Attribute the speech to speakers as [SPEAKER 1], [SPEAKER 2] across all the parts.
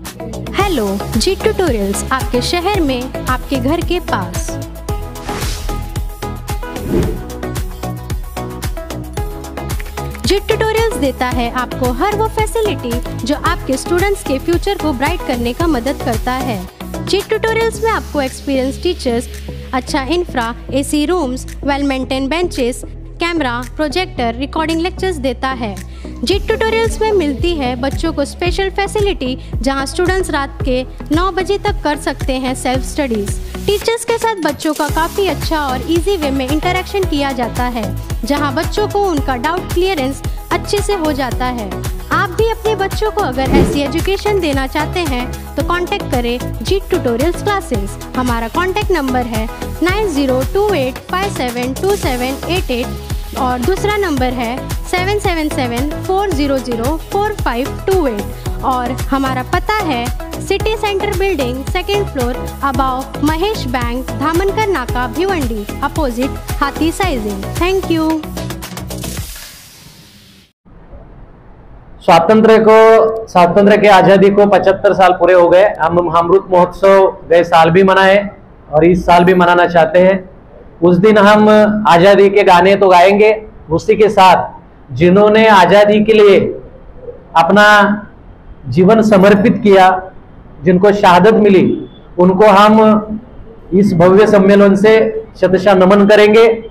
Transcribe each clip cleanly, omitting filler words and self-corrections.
[SPEAKER 1] Hello, जी tutorials आपके शहर में, आपके घर के पास। जी ट्यूटोरियल्स देता है आपको हर वो फैसिलिटी जो आपके स्टूडेंट्स के फ्यूचर को ब्राइट करने का मदद करता है। जी ट्यूटोरियल्स में आपको एक्सपीरियंस टीचर्स, अच्छा infra, AC rooms, well maintain benches, camera, projector, recording lectures देता है। जी ट्यूटोरियल्स में मिलती है बच्चों को स्पेशल फैसिलिटी जहां स्टूडेंट्स रात के 9 बजे तक कर सकते हैं सेल्फ स्टडीज़। टीचर्स के साथ बच्चों का काफ़ी अच्छा और इजी वे में इंटरेक्शन किया जाता है, जहां बच्चों को उनका डाउट क्लियरेंस अच्छे से हो जाता है। आप भी अपने बच्चों को अगर ऐसी एजुकेशन देना चाहते हैं तो कांटेक्ट करें जी ट्यूटोरियल्स क्लासेस। हमारा कांटेक्ट नंबर है 9028572788 और दूसरा नंबर है 7774004528 और हमारा पता है city centre building, 2nd floor, above Mahesh bank, Dhamankar नाका, भिवंडी, अपोजिट हाथी साइजिंग। Thank you.
[SPEAKER 2] स्वातंत्र के आज़ादी को 75 साल पूरे हो गए। हम अमृत महोत्सव गए साल भी मनाए और इस साल भी मनाना चाहते हैं। उस दिन हम आज़ादी के गाने तो गाएंगे, उसी के साथ जिन्होंने आज़ादी के लिए अपना जीवन समर्पित किया, जिनको शहादत मिली, उनको हम इस भव्य सम्मेलन से शतशः नमन करेंगे,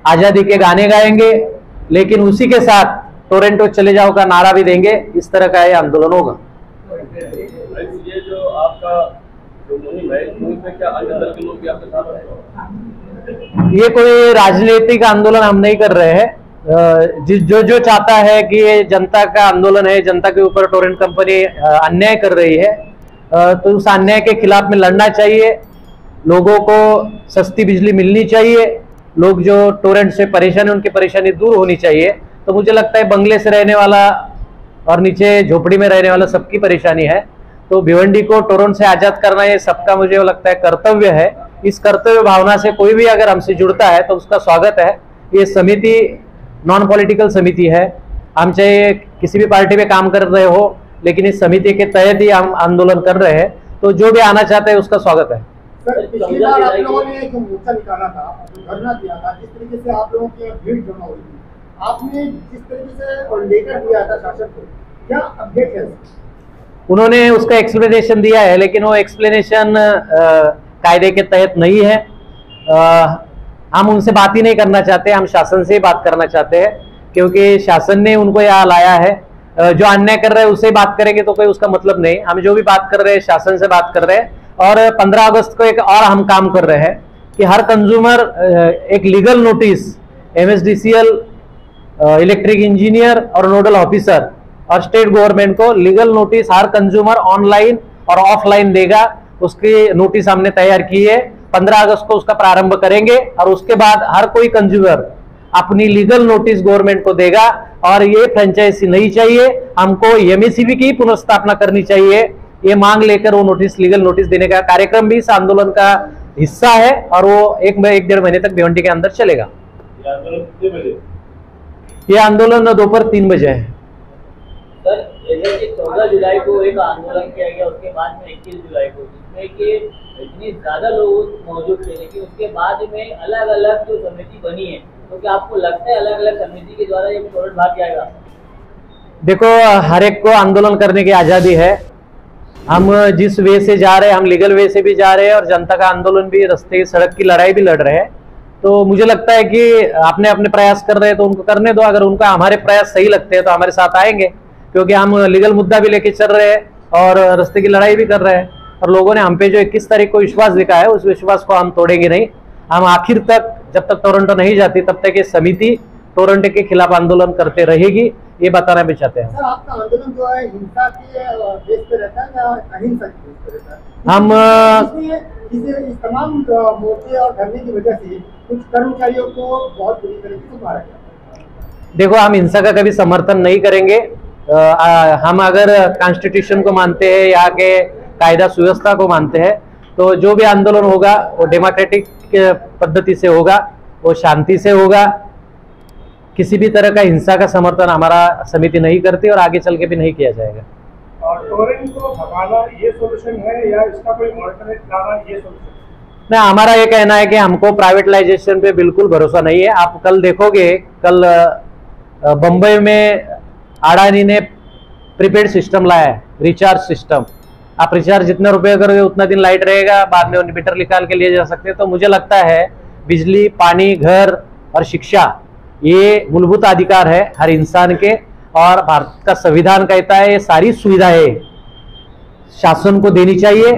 [SPEAKER 2] आज़ादी के गाने गाएंगे, लेकिन उसी के साथ टोरंटो चले जाओ का नारा भी देंगे। इस तरह का ये आंदोलन होगा।
[SPEAKER 3] ये जो आपका जो मुहिम है, मुहिम में क्या अन्य दल के लोग भी आपके साथ हैं?
[SPEAKER 2] ये कोई राजनीतिक आंदोलन हम नहीं कर रहे हैं। जो चाहता है कि ये जनता का आंदोलन है, जनता के ऊपर टोरेंट कंपनी अन्याय कर रही है, तो उस अन्याय के खिलाफ में लड़ना चाहिए। लोगों को सस्ती बिजली मिलनी चाहिए, लोग जो टोरेंट से परेशान है उनकी परेशानी दूर होनी चाहिए। तो मुझे लगता है बंगले से रहने वाला और नीचे झोपड़ी में रहने वाला सबकी परेशानी है। तो भिवंडी को टोरंटो से आज़ाद करना ये सबका मुझे लगता है कर्तव्य है। इस कर्तव्य भावना से कोई भी अगर हमसे जुड़ता है तो उसका स्वागत है। ये समिति नॉन पॉलिटिकल समिति है, हम चाहे किसी भी पार्टी में काम कर रहे हो, लेकिन इस समिति के तहत ही हम आंदोलन कर रहे हैं। तो जो भी आना चाहते हैं उसका स्वागत है।
[SPEAKER 4] सर, पिछली बार आप लोगों ने एक मोर्चा निकाला था, धरना दिया था, जिस तरीके से आप लोगों की भीड़ जमा हुई थी, आपने जिस तरीके से लेटर दिया था शासन को, क्या अपडेट है?
[SPEAKER 2] उन्होंने उसका एक्सप्लेनेशन दिया है, लेकिन वो एक्सप्लेनेशन कायदे के तहत नहीं है। हम उनसे बात ही नहीं करना चाहते, हम शासन से ही बात करना चाहते हैं, क्योंकि शासन ने उनको यहाँ लाया है। जो अन्याय कर रहे हैं उससे बात करेंगे तो कोई उसका मतलब नहीं। हम जो भी बात कर रहे हैं शासन से बात कर रहे हैं। और 15 अगस्त को एक और हम काम कर रहे हैं कि हर कंज्यूमर एक legal notice MSDCL, electric engineer और नोडल ऑफिसर और स्टेट गवर्नमेंट को लीगल नोटिस हर कंज्यूमर ऑनलाइन और ऑफलाइन देगा। उसकी नोटिस हमने तैयार की है। 15 अगस्त को उसका प्रारंभ करेंगे और उसके बाद हर कोई कंज्यूमर अपनी लीगल नोटिस गवर्नमेंट को देगा। और ये फ्रेंचाइजी नहीं चाहिए, हमको MACB की पुनर्स्थापना करनी चाहिए। ये मांग लेकर वो नोटिस, लीगल नोटिस देने का कार्यक्रम भी इस आंदोलन का हिस्सा है और वो एक 1-1.5 महीने तक भिवंडी के अंदर चलेगा। ये आंदोलन दोपहर 3 बजे है।
[SPEAKER 5] सर, जैसे कि 14 जुलाई को एक आंदोलन किया गया, उसके बाद में 21 जुलाई को, जिसमें कि इतनी ज्यादा लोग मौजूद थे, लेकिन उसके बाद में अलग अलग जो समिति बनी है, तो क्या आपको लगता है अलग अलग समिति के द्वारा ये टोरंटो भाग जाएगा?
[SPEAKER 2] देखो, हर एक को आंदोलन करने की आज़ादी है। हम जिस वे से जा रहे हैं, हम लीगल वे से भी जा रहे हैं और जनता का आंदोलन भी, रास्ते सड़क की लड़ाई भी लड़ रहे हैं। तो मुझे लगता है कि अपने अपने प्रयास कर रहे हैं तो उनको करने दो। अगर उनका हमारे प्रयास सही लगते हैं तो हमारे साथ आएंगे, क्योंकि हम लीगल मुद्दा भी लेके चल रहे हैं और रास्ते की लड़ाई भी कर रहे हैं। और लोगों ने हम पे जो 21 तारीख को विश्वास दिखाया है, उस विश्वास को हम तोड़ेंगे नहीं। हम आखिर तक, जब तक टोरंटो नहीं जाती तब तक ये समिति टोरंटो के खिलाफ आंदोलन करते रहेगी, ये बताना भी चाहते हैं।
[SPEAKER 4] सर, आपका आंदोलन जो है हिंसा के बेस पे रहता है या अहिंसा के बेस पे रहता है?
[SPEAKER 2] हम
[SPEAKER 4] इस तमाम मोर्चे और धरने की वजह से कुछ कर्मचारियों को बहुत बुरी तरीके से मारा गया।
[SPEAKER 2] देखो, हम हिंसा का कभी समर्थन नहीं करेंगे। हम अगर कॉन्स्टिट्यूशन को मानते हैं, यहाँ के कायदा सुव्यवस्था को मानते हैं, तो जो भी आंदोलन होगा वो डेमोक्रेटिक पद्धति से होगा, वो शांति से होगा। किसी भी तरह का हिंसा का समर्थन हमारा समिति नहीं करती और आगे चल के भी नहीं किया जाएगा।
[SPEAKER 4] टोरेंट को भगाना ये सोल्यूशन है या इसका कोई ऑल्टरनेट लाना ये सोल्यूशन?
[SPEAKER 2] नहीं, हमारा ये कहना है कि हमको प्राइवेटलाइजेशन पे बिल्कुल भरोसा नहीं है। आप कल देखोगे, कल बंबई में अडानी ने प्रीपेड सिस्टम लाया है, रिचार्ज सिस्टम। आप रिचार्ज जितने रुपए करोगे उतना दिन लाइट रहेगा, बाद में मीटर निकाल के लिए जा सकते हैं। तो मुझे लगता है बिजली, पानी, घर और शिक्षा ये मूलभूत अधिकार है हर इंसान के, और भारत का संविधान कहता है ये सारी सुविधाएं शासन को देनी चाहिए।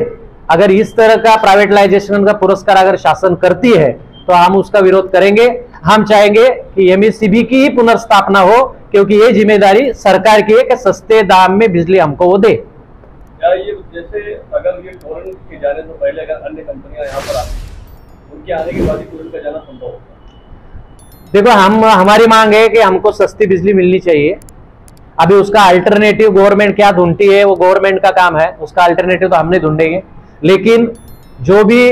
[SPEAKER 2] अगर इस तरह का प्राइवेटलाइजेशन का पुरस्कार अगर शासन करती है तो हम उसका विरोध करेंगे। हम चाहेंगे कि एमएससीबी की ही पुनर्स्थापना हो, क्योंकि ये जिम्मेदारी सरकार की है कि सस्ते दाम में बिजली हमको वो दे।
[SPEAKER 3] क्या ये जैसे अगर ये टोरेंट के जाने से पहले अगर अन्य कंपनियां यहाँ पर आती, उनके आने के बाद ही टोरेंट का जाना संभव होगा?
[SPEAKER 2] देखो, हमारी मांग है कि हमको सस्ती बिजली मिलनी चाहिए। अभी उसका अल्टरनेटिव गवर्नमेंट क्या ढूंढती है वो गवर्नमेंट का काम है, उसका अल्टरनेटिव तो हम नहीं ढूंढेंगे। लेकिन जो भी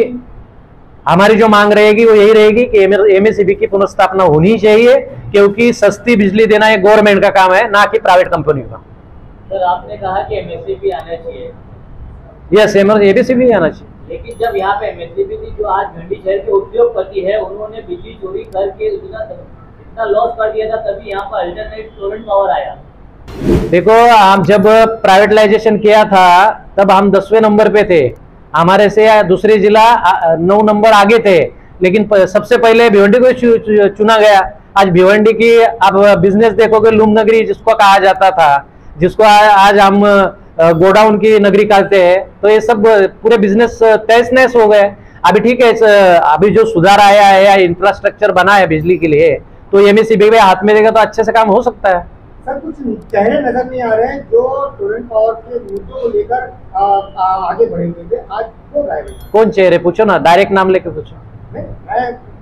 [SPEAKER 2] हमारी जो मांग रहेगी वो यही रहेगी कि एमएससीबी की पुनर्स्थापना होनी चाहिए, क्योंकि सस्ती बिजली देना ये गवर्नमेंट का काम है, ना कि प्राइवेट कंपनियों का।
[SPEAKER 5] सर, आपने कहा कि एमएससीबी आना चाहिए।
[SPEAKER 2] यस, एमएससीबी आना चाहिए।
[SPEAKER 5] लेकिन जब यहाँ पे एमएससीबी थी, जो आज भिंडी शहर के उद्योगपति है, उन्होंने बिजली चोरी करके इतना लॉस कर दिया था, तभी यहाँ पर अल्टरनेट टोरेंट पावर आया।
[SPEAKER 2] देखो, हम जब प्राइवेटलाइजेशन किया था तब हम 10वें नंबर पे थे, हमारे से दूसरे जिला 9 नंबर आगे थे, लेकिन सबसे पहले भिवंडी को चुना गया। आज भिवंडी की अब बिजनेस देखोगे, लूम नगरी जिसको कहा जाता था, जिसको आज हम गोडाउन की नगरी कहते हैं, तो ये सब पूरे बिजनेस तहस नहस हो गए। अभी ठीक है, अभी जो सुधार आया है या इंफ्रास्ट्रक्चर बना है बिजली के लिए, तो एमएससीबी में हाथ में देगा तो अच्छे से काम हो सकता है।
[SPEAKER 4] सर, कुछ चेहरे नजर नहीं आ रहे हैं जो टोरेंट पावर के मुद्दों को लेकर आगे बढ़े हुए थे, आज वो गायब है।
[SPEAKER 2] कौन चेहरे? पूछो ना, डायरेक्ट नाम लेके पूछो।
[SPEAKER 4] मैं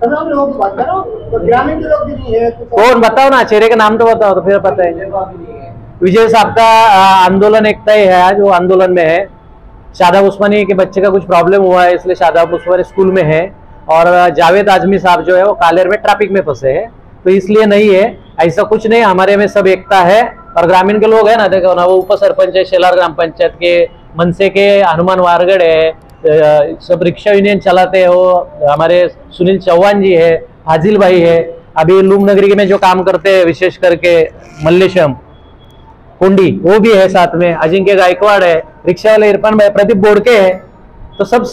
[SPEAKER 4] तमाम लोगों की बात कर रहा हूँ, तो ग्रामीण के लोग भी नहीं है।
[SPEAKER 2] कौन? बताओ ना, चेहरे का नाम तो बताओ, तो फिर पता है। विजय साहब का आंदोलन एक तय है, आज वो आंदोलन में है। शादाब उस्मानी के बच्चे का कुछ प्रॉब्लम हुआ है, इसलिए शादाब उस्मानी स्कूल में है, और जावेद आजमी साहब जो है वो कालेर में ट्रैफिक में फंसे हैं, तो इसलिए नहीं है। ऐसा कुछ नहीं, हमारे में सब एकता है। और ग्रामीण के लोग है ना, देखो ना, वो उप सरपंच है शेलार ग्राम पंचायत के, मनसे के हनुमान वारगड़ है, सब रिक्शा यूनियन चलाते हैं, वो हमारे सुनील चौहान जी है, फाजिल भाई है, अभी लूम नगरी में जो काम करते हैं विशेष करके मल्लेशम कुंडी, वो भी है साथ में, अजिंक्य गायकवाड़ है, रिक्शा वाले इरफान भाई, प्रदीप बोड़के है। तो सब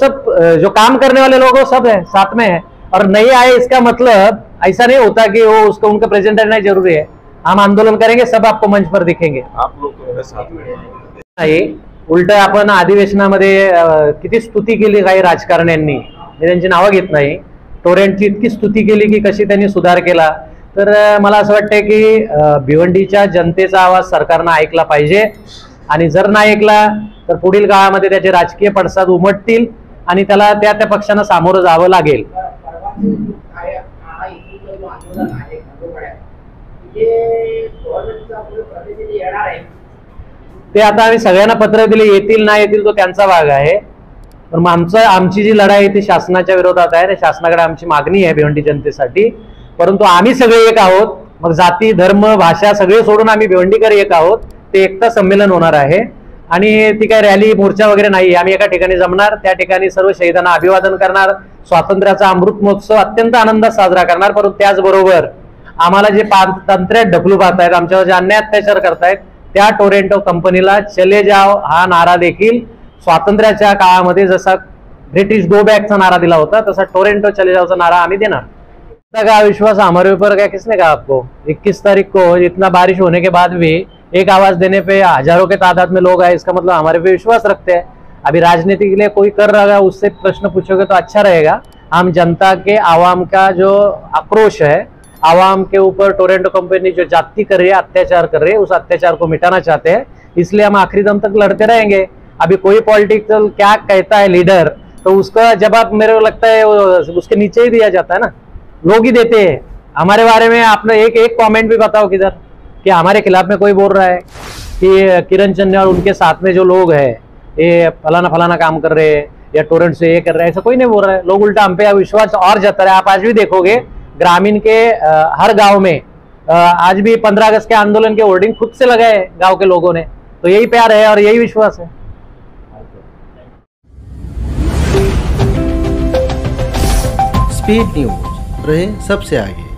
[SPEAKER 2] जो काम करने वाले लोग सब है साथ में है। और नहीं आए इसका मतलब ऐसा नहीं होता कि वो उसको उनका प्रेजेंट रहना जरूरी है। हम आंदोलन करेंगे, सब आपको मंच पर दिखेंगे।
[SPEAKER 3] आप लोग साथ में
[SPEAKER 2] नाही, उलट आपण अधिवेशनामध्ये किती स्तुती केली काही राजकारण्यांनी, मी त्यांची नावं घेत नाही, टोरेंटची इतकी स्तुती केली की कशी त्यांनी सुधार केला। तर मला असं वाटतंय की भिवंडीच्या जनतेचा आवाज सरकारनं ऐकला पाहिजे, आणि जर नाही ऐकला तर पुढील काळामध्ये त्याचे राजकीय पडसाद उमटतील आणि त्याला त्या पक्षांना सामोरं जावं लागेल। ते आता आम्ही सगळ्यांना पत्र दिले, येतील ना येतील तो त्यांचा भाग आहे, पण आमची जी लढाई ती शासनाच्या विरोधात आहे, शासनाकडे आमची मागणी आहे भिवंडी जनतेसाठी। परंतु आम्ही सगळे एक आहोत, मग जाती धर्म भाषा सगळे सोडून आम्ही भिवंडीकर एक आहोत। ते एकता संमेलन होणार आहे, आणि ती काय रॅली मोर्चा वगैरे नाही, आम्ही एका ठिकाणी जमणार, त्या ठिकाणी सर्व शहीदांना अभिवादन करणार, स्वातंत्र्याचा अमृत महोत्सव अत्यंत आनंदात साजरा करणार। परंतु त्याचबरोबर आम्हाला जे तंत्र्यात ढकलू पाहत आहेत, आमच्यावर जे अन्याय अत्याचार करतायत, त्या टोरेंटो कंपनीला चले जाओ हा नारा देखील स्वातंत्र्याच्या काळामध्ये जसा ब्रिटिश गो बैकचा नारा दिला होता, तसा टोरेंटो चले जाओचा नारा आम्ही देणार। का विश्वास हमारे ऊपर क्या किसने कहा आपको? 21 तारीख को इतना बारिश होने के बाद भी एक आवाज देने पे हजारों के तादाद में लोग आए, इसका मतलब हमारे पे विश्वास रखते हैं। अभी राजनीति के लिए कोई कर रहा है, उससे प्रश्न पूछोगे तो अच्छा रहेगा। हम जनता के आवाम का जो आक्रोश है, आवाम के ऊपर टोरेंटो कंपनी जो जाति कर रही है, अत्याचार कर रही है, उस अत्याचार को मिटाना चाहते हैं, इसलिए हम आखिरी दम तक लड़ते रहेंगे। अभी कोई पॉलिटिकल क्या कहता है लीडर, तो उसका जवाब मेरे को लगता है उसके नीचे ही दिया जाता है ना, लोग ही देते हैं। हमारे बारे में आपने एक कमेंट भी बताओ किधर कि हमारे खिलाफ में कोई बोल रहा है कि किरण चन्ने और उनके साथ में जो लोग हैं ये फलाना फलाना काम कर रहे हैं या टोरेंट से ये कर रहे हैं, ऐसा कोई नहीं बोल रहा है। लोग उल्टा हम पे विश्वास और जता रहे हैं। आप आज भी देखोगे ग्रामीण के हर गांव में आज भी 15 अगस्त के आंदोलन के होर्डिंग खुद से लगाए गांव के लोगों ने। तो यही प्यार है और यही विश्वास है।
[SPEAKER 6] स्पीड न्यूज, रहे सबसे आगे।